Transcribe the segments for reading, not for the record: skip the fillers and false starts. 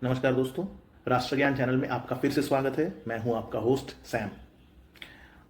नमस्कार दोस्तों, राष्ट्रज्ञान चैनल में आपका फिर से स्वागत है। मैं हूं आपका होस्ट सैम।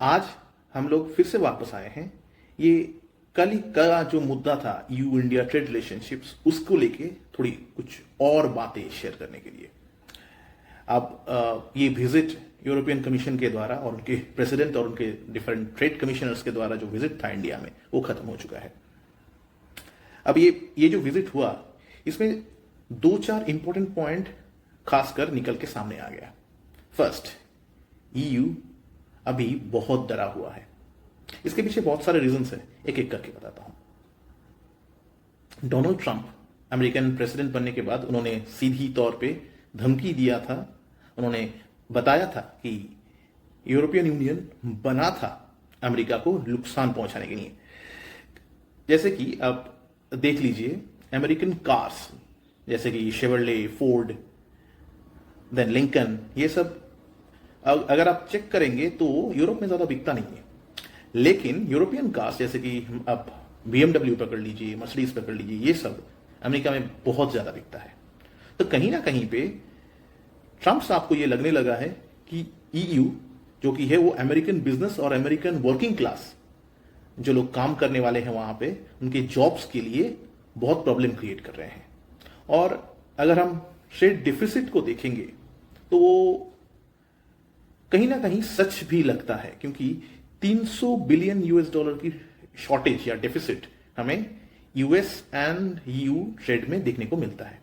आज हम लोग फिर से वापस आए हैं। ये कल ही का जो मुद्दा था यू इंडिया ट्रेड रिलेशनशिप्स, उसको लेके थोड़ी कुछ और बातें शेयर करने के लिए। अब ये विजिट यूरोपियन कमीशन के द्वारा और उनके प्रेसिडेंट और उनके डिफरेंट ट्रेड कमिश्नर्स के द्वारा जो विजिट था इंडिया में, वो खत्म हो चुका है। अब ये जो विजिट हुआ, इसमें दो चार इंपॉर्टेंट पॉइंट खासकर निकल के सामने आ गया। फर्स्ट, ईयू अभी बहुत डरा हुआ है। इसके पीछे बहुत सारे रीजंस हैं, एक एक करके बताता हूं। डोनाल्ड ट्रंप अमेरिकन प्रेसिडेंट बनने के बाद उन्होंने सीधी तौर पे धमकी दिया था। उन्होंने बताया था कि यूरोपियन यूनियन बना था अमेरिका को नुकसान पहुंचाने के लिए। जैसे कि आप देख लीजिए, अमेरिकन कार्स जैसे कि शेवरले, फोर्ड, देन लिंकन, ये सब अगर आप चेक करेंगे तो यूरोप में ज्यादा बिकता नहीं है। लेकिन यूरोपियन कार्स जैसे कि आप BMW पकड़ लीजिए, मर्सिडीज पकड़ लीजिए, ये सब अमेरिका में बहुत ज्यादा बिकता है। तो कहीं ना कहीं पे ट्रंप साहब को ये लगने लगा है कि ईयू जो कि है वो अमेरिकन बिजनेस और अमेरिकन वर्किंग क्लास जो लोग काम करने वाले हैं वहां पे, उनके जॉब्स के लिए बहुत प्रॉब्लम क्रिएट कर रहे हैं। और अगर हम ट्रेड डिफिसिट को देखेंगे तो वो कहीं ना कहीं सच भी लगता है, क्योंकि 300 बिलियन यूएस डॉलर की शॉर्टेज या डेफिसिट हमें यूएस एंड ईयू ट्रेड में देखने को मिलता है।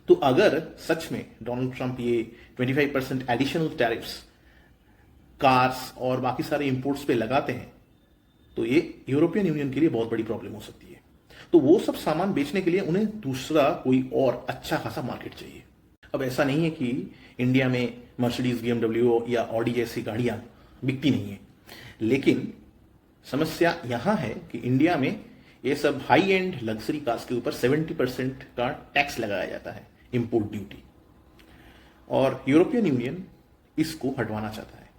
तो अगर सच में डोनाल्ड ट्रंप ये 25% एडिशनल टैरिफ्स कार्स और बाकी सारे इंपोर्ट्स पे लगाते हैं तो ये यूरोपियन यूनियन के लिए बहुत बड़ी प्रॉब्लम हो सकती है। तो वो सब सामान बेचने के लिए उन्हें दूसरा कोई और अच्छा खासा मार्केट चाहिए। अब ऐसा नहीं है कि इंडिया में मर्सिडीज, BMW या ऑडी जैसी गाड़ियां बिकती नहीं है, लेकिन समस्या यहां है कि इंडिया में ये सब हाई एंड लग्जरी कार्स के ऊपर 70% का टैक्स लगाया जाता है, इंपोर्ट ड्यूटी, और यूरोपियन यूनियन इसको हटवाना चाहता है।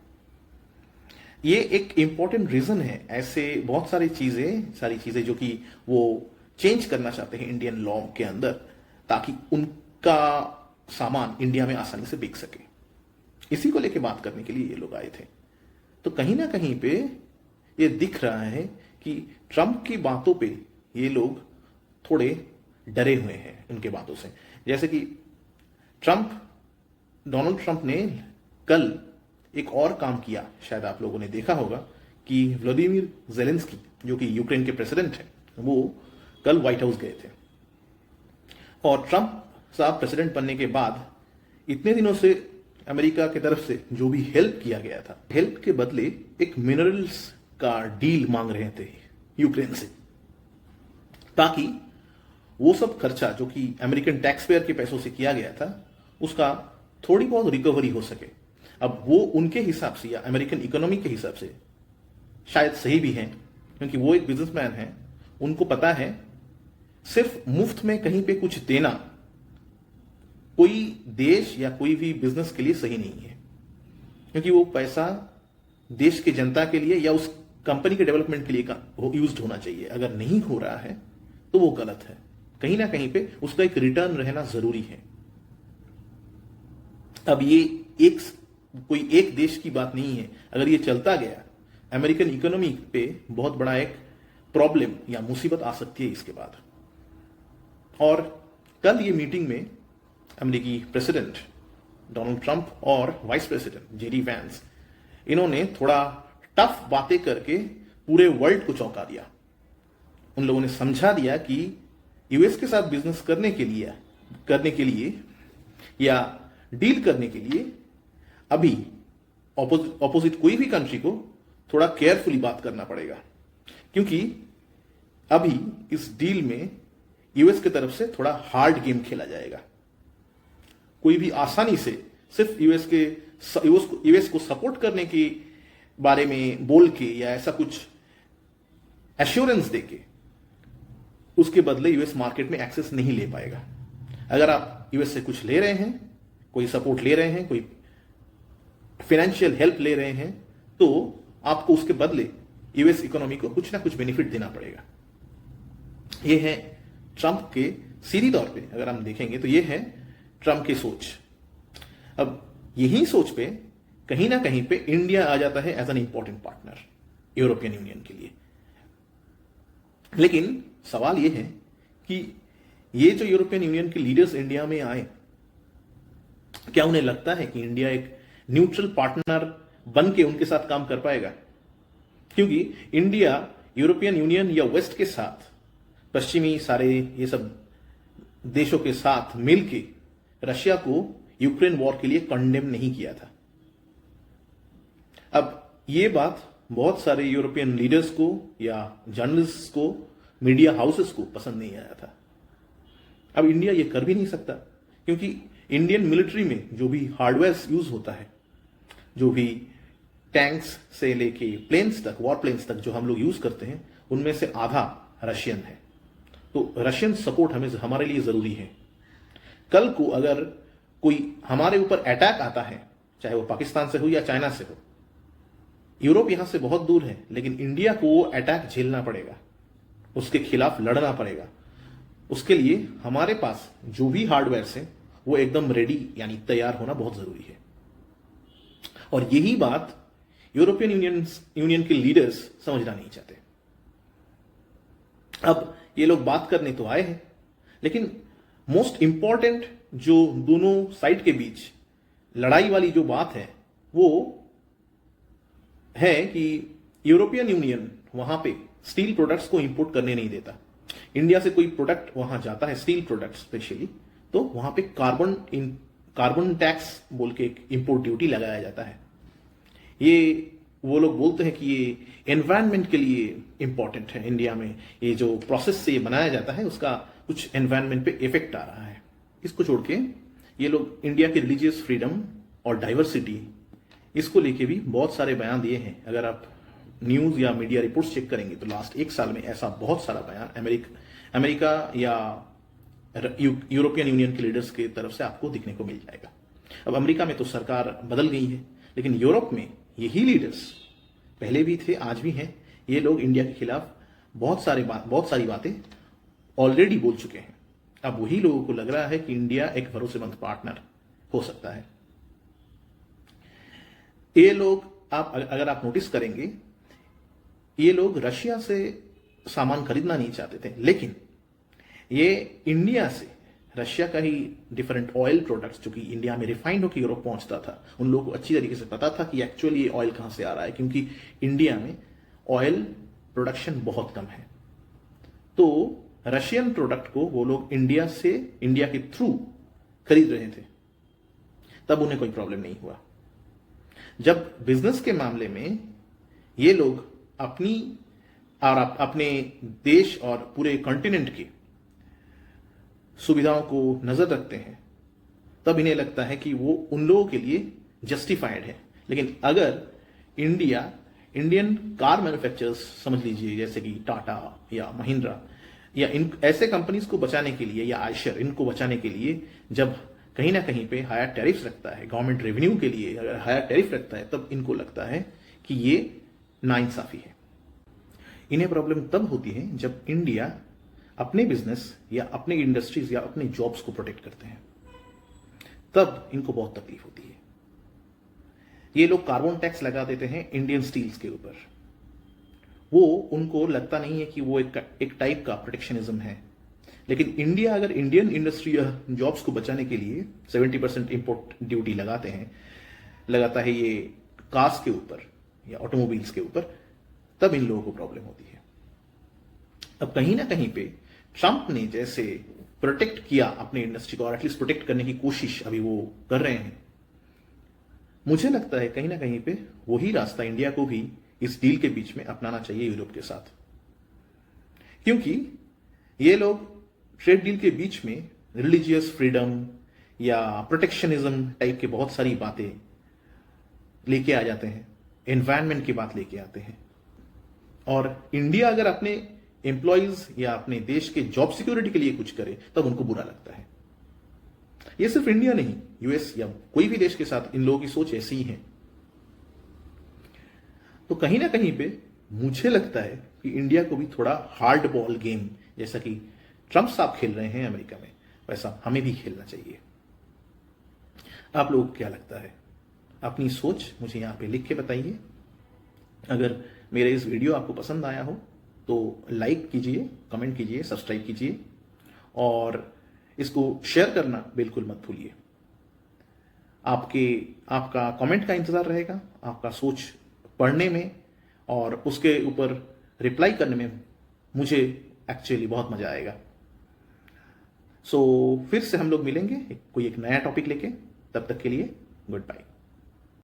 ये एक इंपॉर्टेंट रीजन है। ऐसे बहुत सारी चीजें जो कि वो चेंज करना चाहते हैं इंडियन लॉ के अंदर, ताकि उनका सामान इंडिया में आसानी से बिक सके। इसी को लेके बात करने के लिए ये लोग आए थे। तो कहीं ना कहीं पे ये दिख रहा है कि ट्रंप की बातों पे ये लोग थोड़े डरे हुए हैं उनके बातों से। जैसे कि डोनाल्ड ट्रंप ने कल एक और काम किया, शायद आप लोगों ने देखा होगा कि व्लादिमीर जेलेंस्की जो कि यूक्रेन के प्रेसिडेंट हैं, वो कल व्हाइट हाउस गए थे। और ट्रंप साहब प्रेसिडेंट बनने के बाद इतने दिनों से अमेरिका की तरफ से जो भी हेल्प किया गया था, हेल्प के बदले एक मिनरल्स का डील मांग रहे थे यूक्रेन से, ताकि वो सब खर्चा जो कि अमेरिकन टैक्स पेयर के पैसों से किया गया था उसका थोड़ी बहुत रिकवरी हो सके। अब वो उनके हिसाब से या अमेरिकन इकोनॉमी के हिसाब से शायद सही भी है, क्योंकि वो एक बिजनेसमैन है। उनको पता है सिर्फ मुफ्त में कहीं पे कुछ देना कोई देश या कोई भी बिजनेस के लिए सही नहीं है, क्योंकि वो पैसा देश के जनता के लिए या उस कंपनी के डेवलपमेंट के लिए यूज होना चाहिए। अगर नहीं हो रहा है तो वो गलत है। कहीं ना कहीं पे उसका एक रिटर्न रहना जरूरी है। अब ये कोई एक देश की बात नहीं है। अगर ये चलता गया, अमेरिकन इकोनॉमी पे बहुत बड़ा एक प्रॉब्लम या मुसीबत आ सकती है इसके बाद। और कल ये मीटिंग में अमेरिकी प्रेसिडेंट डोनाल्ड ट्रंप और वाइस प्रेसिडेंट JD वैंस, इन्होंने थोड़ा टफ बातें करके पूरे वर्ल्ड को चौंका दिया। उन लोगों ने समझा दिया कि यूएस के साथ बिजनेस करने के लिए या डील करने के लिए अभी ऑपोजिट कोई भी कंट्री को थोड़ा केयरफुली बात करना पड़ेगा, क्योंकि अभी इस डील में यूएस की तरफ से थोड़ा हार्ड गेम खेला जाएगा। कोई भी आसानी से सिर्फ यूएस को सपोर्ट करने के बारे में बोल के या ऐसा कुछ एश्योरेंस देके उसके बदले यूएस मार्केट में एक्सेस नहीं ले पाएगा। अगर आप यूएस से कुछ ले रहे हैं, कोई सपोर्ट ले रहे हैं, कोई फाइनेंशियल हेल्प ले रहे हैं, तो आपको उसके बदले यूएस इकोनॉमी को कुछ ना कुछ बेनिफिट देना पड़ेगा। यह है ट्रंप के सीधी तौर पे अगर हम देखेंगे तो यह है ट्रंप की सोच। अब यही सोच पे कहीं ना कहीं पे इंडिया आ जाता है as an important partner European Union के लिए। लेकिन सवाल यह है कि ये जो यूरोपियन यूनियन के लीडर्स इंडिया में आए, क्या उन्हें लगता है कि इंडिया एक न्यूट्रल पार्टनर बन के उनके साथ काम कर पाएगा? क्योंकि इंडिया यूरोपियन यूनियन या वेस्ट के साथ, पश्चिमी सारे ये सब देशों के साथ मिलके रशिया को यूक्रेन वॉर के लिए कंडेम नहीं किया था। अब ये बात बहुत सारे यूरोपियन लीडर्स को या जर्नलिस्ट को, मीडिया हाउसेस को पसंद नहीं आया था। अब इंडिया ये कर भी नहीं सकता, क्योंकि इंडियन मिलिट्री में जो भी हार्डवेयर यूज होता है, जो भी टैंक्स से लेके प्लेन्स तक, वॉर प्लेन्स तक जो हम लोग यूज करते हैं, उनमें से आधा रशियन है। तो रशियन सपोर्ट हमारे लिए जरूरी है। कल को अगर कोई हमारे ऊपर अटैक आता है, चाहे वो पाकिस्तान से हो या चाइना से हो, यूरोप यहां से बहुत दूर है, लेकिन इंडिया को वो अटैक झेलना पड़ेगा, उसके खिलाफ लड़ना पड़ेगा। उसके लिए हमारे पास जो भी हार्डवेयर है वो एकदम रेडी यानी तैयार होना बहुत जरूरी है। और यही बात यूरोपियन यूनियन के लीडर्स समझना नहीं चाहते। अब ये लोग बात करने तो आए हैं, लेकिन मोस्ट इंपॉर्टेंट जो दोनों साइड के बीच लड़ाई वाली जो बात है वो है कि यूरोपियन यूनियन वहां पे स्टील प्रोडक्ट्स को इंपोर्ट करने नहीं देता। इंडिया से कोई प्रोडक्ट वहां जाता है, स्टील प्रोडक्ट स्पेशली, तो वहां पे कार्बन टैक्स बोल के एक इंपोर्ट ड्यूटी लगाया जाता है। ये वो लोग बोलते हैं कि ये एनवायरनमेंट के लिए इंपॉर्टेंट है। इंडिया में ये जो प्रोसेस से ये बनाया जाता है उसका कुछ एनवायरनमेंट पे इफेक्ट आ रहा है। इसको छोड़ के ये लोग इंडिया की रिलीजियस फ्रीडम और डाइवर्सिटी, इसको लेके भी बहुत सारे बयान दिए हैं। अगर आप न्यूज या मीडिया रिपोर्ट्स चेक करेंगे तो लास्ट एक साल में ऐसा बहुत सारा बयान अमेरिका या यूरोपियन यूनियन के लीडर्स की तरफ से आपको दिखने को मिल जाएगा। अब अमेरिका में तो सरकार बदल गई है, लेकिन यूरोप में यही लीडर्स पहले भी थे, आज भी हैं। ये लोग इंडिया के खिलाफ बहुत सारी बातें ऑलरेडी बोल चुके हैं। अब वही लोगों को लग रहा है कि इंडिया एक भरोसेमंद पार्टनर हो सकता है। ये लोग, अगर आप नोटिस करेंगे, ये लोग रशिया से सामान खरीदना नहीं चाहते थे, लेकिन ये इंडिया से रशिया का ही डिफरेंट ऑयल प्रोडक्ट्स जो कि इंडिया में रिफाइंड होकर यूरोप पहुंचता था, उन लोगों को अच्छी तरीके से पता था कि एक्चुअली ये ऑयल कहां से आ रहा है, क्योंकि इंडिया में ऑयल प्रोडक्शन बहुत कम है। तो रशियन प्रोडक्ट को वो लोग इंडिया के थ्रू खरीद रहे थे, तब उन्हें कोई प्रॉब्लम नहीं हुआ। जब बिजनेस के मामले में ये लोग अपने देश और पूरे कॉन्टिनेंट की सुविधाओं को नजर रखते हैं, तब इन्हें लगता है कि वो उन लोगों के लिए जस्टिफाइड है। लेकिन अगर इंडियन कार मैन्युफैक्चरर्स समझ लीजिए, जैसे कि टाटा या महिंद्रा या इन ऐसे कंपनीज को बचाने के लिए, या आयशर, इनको बचाने के लिए जब कहीं ना कहीं पे हायर टैरिफ रखता है, गवर्नमेंट रेवेन्यू के लिए अगर हायर टैरिफ रखता है, तब इनको लगता है कि ये नाइंसाफी है। इन्हें प्रॉब्लम तब होती है जब इंडिया अपने बिजनेस या अपने इंडस्ट्रीज या अपने जॉब्स को प्रोटेक्ट करते हैं, तब इनको बहुत तकलीफ होती है। ये लोग कार्बन टैक्स लगा देते हैं इंडियन स्टील्स के ऊपर। वो उनको लगता नहीं है कि वो एक टाइप का प्रोटेक्शनिज्म है, लेकिन इंडिया अगर इंडियन इंडस्ट्री या जॉब्स को बचाने के लिए 70% इंपोर्ट ड्यूटी लगाता है ये कार्स के ऊपर या ऑटोमोबाइल्स के ऊपर, तब इन लोगों को प्रॉब्लम होती है। अब कहीं ना कहीं पे ट्रंप ने जैसे प्रोटेक्ट किया अपने इंडस्ट्री को, और एटलीस्ट प्रोटेक्ट करने की कोशिश अभी वो कर रहे हैं, मुझे लगता है कहीं ना कहीं पे वही रास्ता इंडिया को भी इस डील के बीच में अपनाना चाहिए यूरोप के साथ। क्योंकि ये लोग ट्रेड डील के बीच में रिलीजियस फ्रीडम या प्रोटेक्शनिज्म टाइप के बहुत सारी बातें लेके आ जाते हैं, एनवायरनमेंट की बात लेके आते हैं। और इंडिया अगर अपने एम्प्लॉयज या अपने देश के जॉब सिक्योरिटी के लिए कुछ करे, तब उनको बुरा लगता है। ये सिर्फ इंडिया नहीं, यूएस या कोई भी देश के साथ इन लोगों की सोच ऐसी ही है। तो कहीं ना कहीं पे मुझे लगता है कि इंडिया को भी थोड़ा हार्ड बॉल गेम, जैसा कि ट्रंप साहब खेल रहे हैं अमेरिका में, वैसा हमें भी खेलना चाहिए। आप लोगों को क्या लगता है? अपनी सोच मुझे यहाँ पे लिख के बताइए। अगर मेरा इस वीडियो आपको पसंद आया हो तो लाइक कीजिए, कमेंट कीजिए, सब्सक्राइब कीजिए और इसको शेयर करना बिल्कुल मत भूलिए। आपका कमेंट का इंतज़ार रहेगा, आपका सोच पढ़ने में और उसके ऊपर रिप्लाई करने में मुझे एक्चुअली बहुत मज़ा आएगा। सो फिर से हम लोग मिलेंगे कोई एक नया टॉपिक लेके। तब तक के लिए गुड बाय।